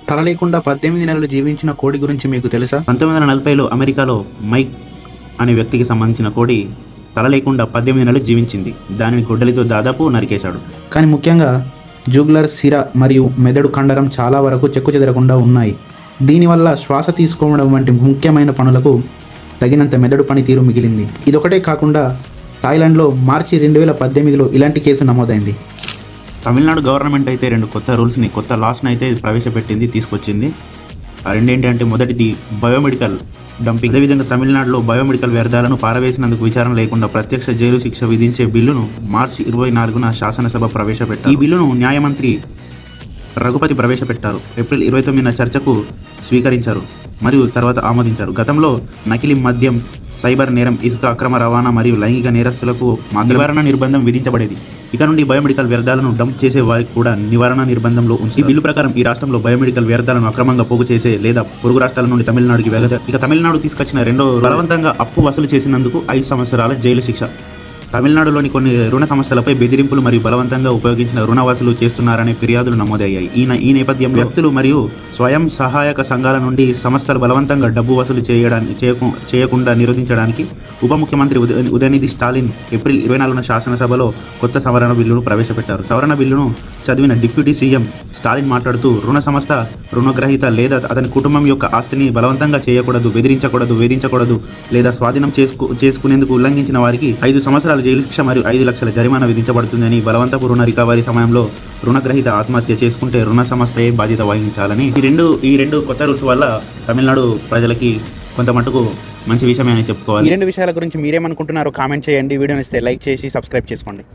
తల లేకుండా 18 నెలలు జీవించిన కోడి గురించి మీకు తెలుసా? 1940లో అమెరికాలో మైక్ అనే వ్యక్తికి సంబంధించిన కోడి తల లేకుండా 18 నెలలు జీవించింది. దానిని గొడ్డలితో దాదాపు నరికేశాడు. కానీ ముఖ్యంగా జూగులర్ సిర మరియు మెదడు కండరం చాలా వరకు చెక్కు చెదరకుండా ఉన్నాయి. దీనివల్ల శ్వాస తీసుకోవడం వంటి ముఖ్యమైన పనులకు తగినంత మెదడు పనితీరు మిగిలింది. ఇదొకటే కాకుండా థాయిలాండ్లో మార్చి 2018లో ఇలాంటి కేసు నమోదైంది. తమిళనాడు గవర్నమెంట్ అయితే 2 కొత్త రూల్స్ని, కొత్త లాస్ని అయితే ప్రవేశపెట్టింది, తీసుకొచ్చింది. ఆ రెండేంటంటే, మొదటిది బయోమెడికల్ డంపింగ్. అదేవిధంగా తమిళనాడులో బయోమెడికల్ వ్యర్థాలను పారవేసినందుకు విచారణ లేకుండా ప్రత్యక్ష జైలు శిక్ష విధించే బిల్లును మార్చి 24న శాసనసభ ప్రవేశపెట్టారు. ఈ బిల్లును న్యాయమంత్రి రఘుపతి ప్రవేశపెట్టారు. ఏప్రిల్ 29న చర్చకు స్వీకరించారు మరియు తర్వాత ఆమోదించారు. గతంలో నకిలీ మద్యం, సైబర్ నేరం, ఇసుక అక్రమ రవాణా మరియు లైంగిక నేరస్తులకు నివారణ నిర్బంధం విధించబడేది. ఇక నుండి బయోమెడికల్ వ్యర్థాలను డంప్ చేసే వారికి కూడా నివారణ నిర్బంధంలో ఉంది. ఈ బిల్లు ప్రకారం ఈ రాష్ట్రంలో బయోమెడికల్ వ్యర్థాలను అక్రమంగా పోగు చేసే లేదా పొరుగు రాష్ట్రాల నుండి తమిళనాడుకి వెళ్ళదు. ఇక తమిళనాడు తీసుకొచ్చిన రెండో బలవంతంగా అప్పు వసూలు చేసినందుకు 5 సంవత్సరాల జైలు శిక్ష. తమిళనాడులోని కొన్ని రుణ సంస్థలపై బెదిరింపులు మరియు బలవంతంగా ఉపయోగించిన రుణ వసూలు చేస్తున్నారనే ఫిర్యాదులు నమోదయ్యాయి. ఈ నేపథ్యంలో వ్యక్తులు మరియు స్వయం సహాయక సంఘాల నుండి సంస్థలు బలవంతంగా డబ్బు వసూలు చేయకుండా నిరోధించడానికి ఉప ముఖ్యమంత్రి ఉదయనిధి స్టాలిన్ ఏప్రిల్ 24న శాసనసభలో కొత్త సవరణ బిల్లును ప్రవేశపెట్టారు. సవరణ బిల్లును చదివిన డిప్యూటీ సీఎం స్టాలిన్ మాట్లాడుతూ, రుణ సంస్థ రుణగ్రహీత లేదా అతని కుటుంబం యొక్క ఆస్తిని బలవంతంగా చేయకూడదు, బెదిరించకూడదు, వేధించకూడదు లేదా స్వాధీనం చేసుకునేందుకు ఉల్లంఘించిన వారికి 5 సంవత్సరాల జైలు శిక్ష మరియు 5 లక్షల జరిమానా విధించబడుతుందని, బలవంతపు రుణ రికవరీ సమయంలో రుణగ్రహీత ఆత్మహత్య చేసుకుంటే రుణ సంస్థయే బాధ్యత వహించాలని ఈ రెండు కొత్త రూల్స్ వల్ల తమిళనాడు ప్రజలకి కొంత మటుకు మంచి విషయమే అని చెప్పుకోవాలి. ఈ 2 విషయాల గురించి మీరేమనుకుంటున్నారో కామెంట్ చేయండి. వీడియోని ఇస్తే లైక్ చేసి సబ్స్క్రైబ్ చేసుకోండి.